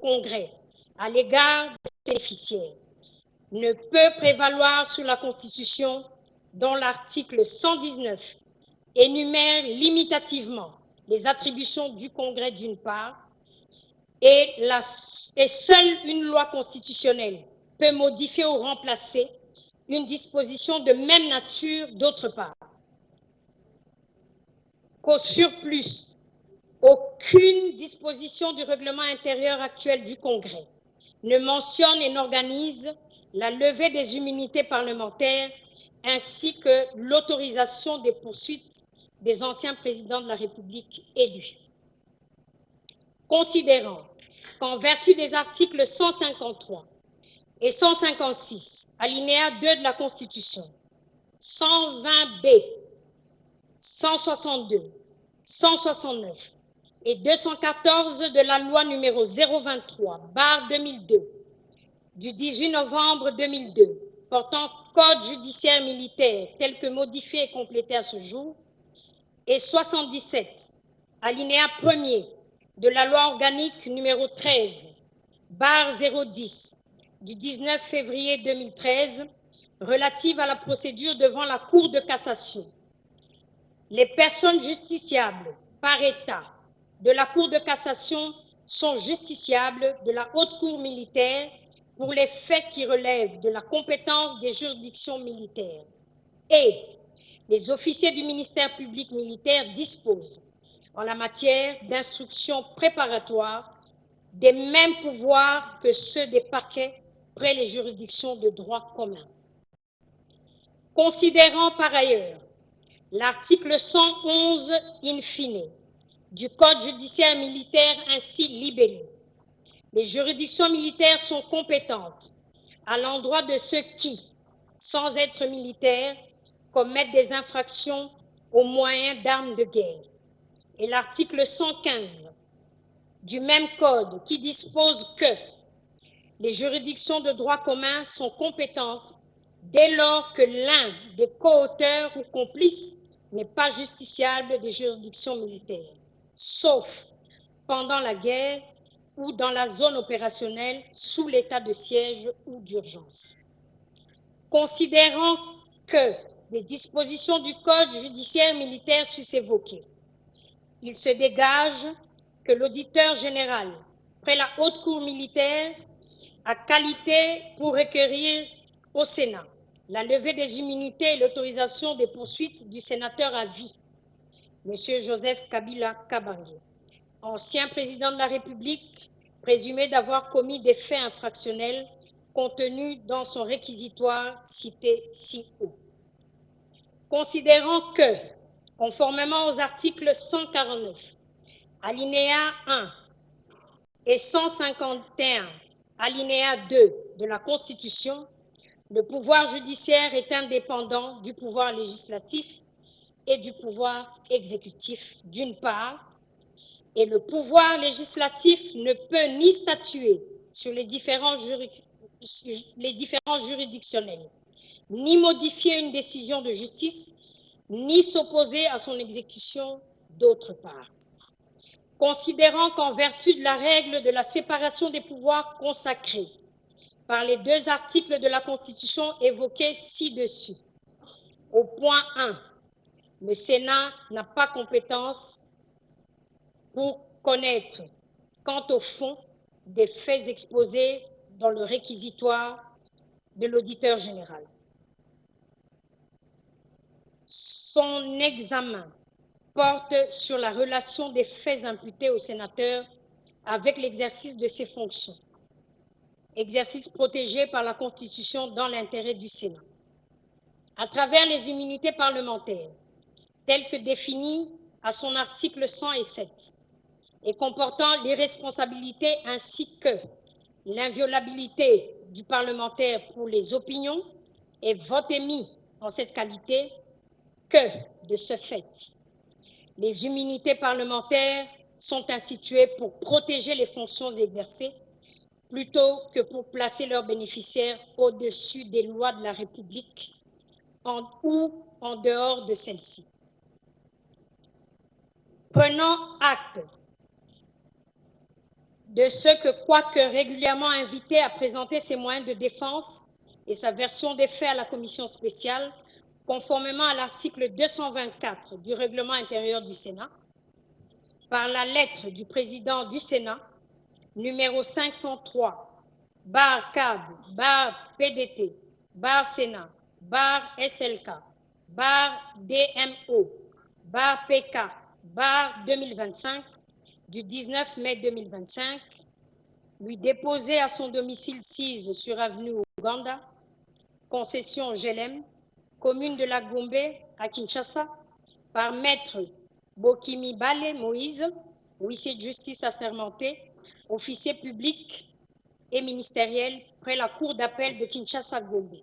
Congrès à l'égard des bénéficiaires ne peut prévaloir sur la Constitution dont l'article 119 énumère limitativement les attributions du Congrès d'une part, et seule une loi constitutionnelle peut modifier ou remplacer une disposition de même nature d'autre part. Qu'au surplus, aucune disposition du règlement intérieur actuel du Congrès ne mentionne et n'organise la levée des immunités parlementaires ainsi que l'autorisation des poursuites des anciens présidents de la République élus. Considérant qu'en vertu des articles 153 et 156, alinéa 2 de la Constitution, 120B, 162, 169 et 214 de la loi numéro 023/2002 du 18 novembre 2002 portant Code judiciaire militaire tel que modifié et complété à ce jour, et 77, alinéa 1er de la loi organique numéro 13/010 du 19 février 2013 relative à la procédure devant la Cour de cassation. Les personnes justiciables par État de la Cour de cassation sont justiciables de la Haute Cour militaire pour les faits qui relèvent de la compétence des juridictions militaires. Et les officiers du ministère public militaire disposent, en la matière d'instruction préparatoire, des mêmes pouvoirs que ceux des parquets près les juridictions de droit commun. Considérant par ailleurs l'article 111 in fine du Code judiciaire militaire ainsi libellé, les juridictions militaires sont compétentes à l'endroit de ceux qui, sans être militaires, commettent des infractions aux moyens d'armes de guerre. Et l'article 115 du même Code qui dispose que les juridictions de droit commun sont compétentes dès lors que l'un des co-auteurs ou complices n'est pas justiciable des juridictions militaires, sauf pendant la guerre ou dans la zone opérationnelle sous l'état de siège ou d'urgence. Considérant que des dispositions du Code judiciaire militaire sus évoquées, il se dégage que l'auditeur général près la Haute Cour militaire a qualité pour requérir au Sénat la levée des immunités et l'autorisation des poursuites du sénateur à vie, M. Joseph Kabila Kabange, ancien président de la République, présumé d'avoir commis des faits infractionnels contenus dans son réquisitoire cité ci-haut. Considérant que, conformément aux articles 149, alinéa 1 et 151, alinéa 2 de la Constitution, le pouvoir judiciaire est indépendant du pouvoir législatif et du pouvoir exécutif d'une part, et le pouvoir législatif ne peut ni statuer sur les différents juridictionnels, ni modifier une décision de justice, ni s'opposer à son exécution d'autre part. Considérant qu'en vertu de la règle de la séparation des pouvoirs consacrée par les deux articles de la Constitution évoqués ci-dessus, au point 1, le Sénat n'a pas compétence pour connaître, quant au fond, des faits exposés dans le réquisitoire de l'auditeur général. Son examen porte sur la relation des faits imputés au sénateur avec l'exercice de ses fonctions, exercice protégé par la Constitution dans l'intérêt du Sénat. À travers les immunités parlementaires, telles que définies à son article 107, et comportant l'irresponsabilité ainsi que l'inviolabilité du parlementaire pour les opinions et votes émis en cette qualité, que, de ce fait, les immunités parlementaires sont instituées pour protéger les fonctions exercées plutôt que pour placer leurs bénéficiaires au-dessus des lois de la République ou en dehors de celles-ci. Prenant acte de ceux que, quoique régulièrement invité à présenter ses moyens de défense et sa version des faits à la commission spéciale, conformément à l'article 224 du règlement intérieur du Sénat, par la lettre du président du Sénat, numéro 503, bar CAB, bar PDT, bar Sénat, bar SLK, bar DMO, bar PK, bar 2025, du 19 mai 2025, lui déposé à son domicile 6 sur avenue Ouganda, concession GLM, commune de la Gombe à Kinshasa, par maître Bokimi Bale Moïse, huissier de justice assermenté, officier public et ministériel près la cour d'appel de Kinshasa-Gombe.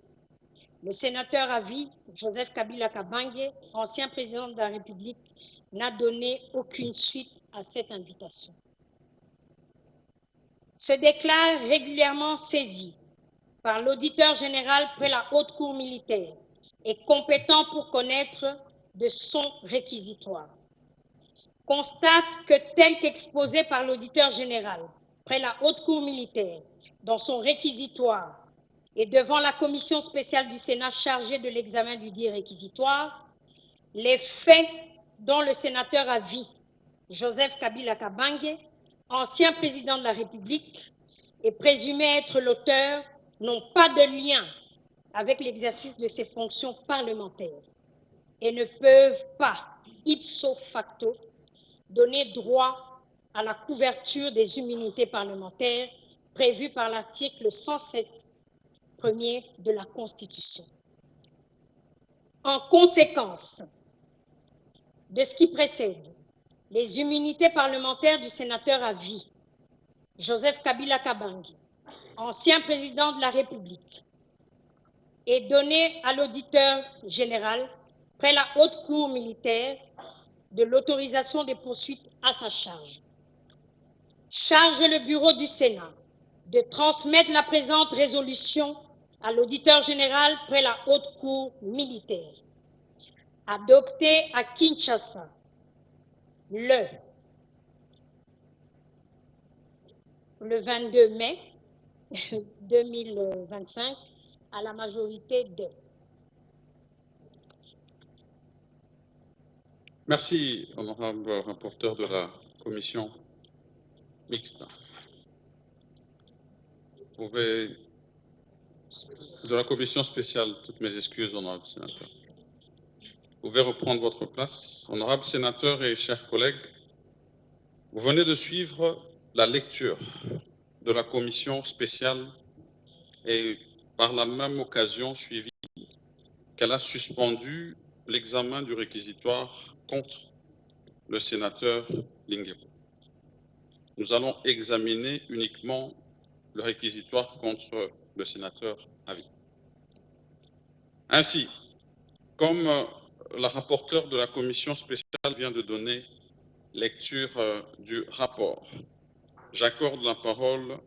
Le sénateur à vie, Joseph Kabila Kabange, ancien président de la République, n'a donné aucune suite à cette invitation. Se déclare régulièrement saisi par l'auditeur général près la haute cour militaire et compétent pour connaître de son réquisitoire. Constate que tel qu'exposé par l'auditeur général près la haute cour militaire dans son réquisitoire et devant la commission spéciale du Sénat chargée de l'examen du dit réquisitoire, les faits dont le sénateur à vie, Joseph Kabila Kabange, ancien président de la République, est présumé être l'auteur, n'ont pas de lien avec l'exercice de ses fonctions parlementaires et ne peuvent pas, ipso facto, donner droit à la couverture des immunités parlementaires prévues par l'article 107 premier de la Constitution. En conséquence de ce qui précède, les immunités parlementaires du sénateur à vie, Joseph Kabila Kabange, ancien président de la République, est donné à l'auditeur général près la haute cour militaire de l'autorisation des poursuites à sa charge. Charge le bureau du Sénat de transmettre la présente résolution à l'auditeur général près la haute cour militaire, adoptée à Kinshasa le 22 mai 2025 à la majorité de. Merci, honorable rapporteur de la commission mixte. Vous pouvez, de la commission spéciale, toutes mes excuses, honorable sénateur. Vous pouvez reprendre votre place. Honorable sénateur et chers collègues, vous venez de suivre la lecture de la commission spéciale et par la même occasion suivi qu'elle a suspendu l'examen du réquisitoire contre le sénateur Linguebo. Nous allons examiner uniquement le réquisitoire contre le sénateur Avi. Ainsi, comme la rapporteure de la commission spéciale vient de donner lecture du rapport, j'accorde la parole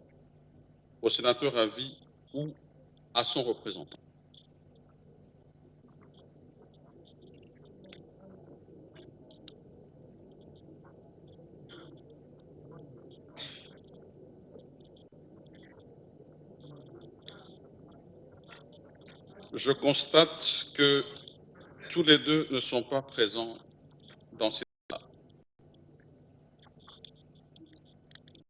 au sénateur Avi ou à son représentant. Je constate que tous les deux ne sont pas présents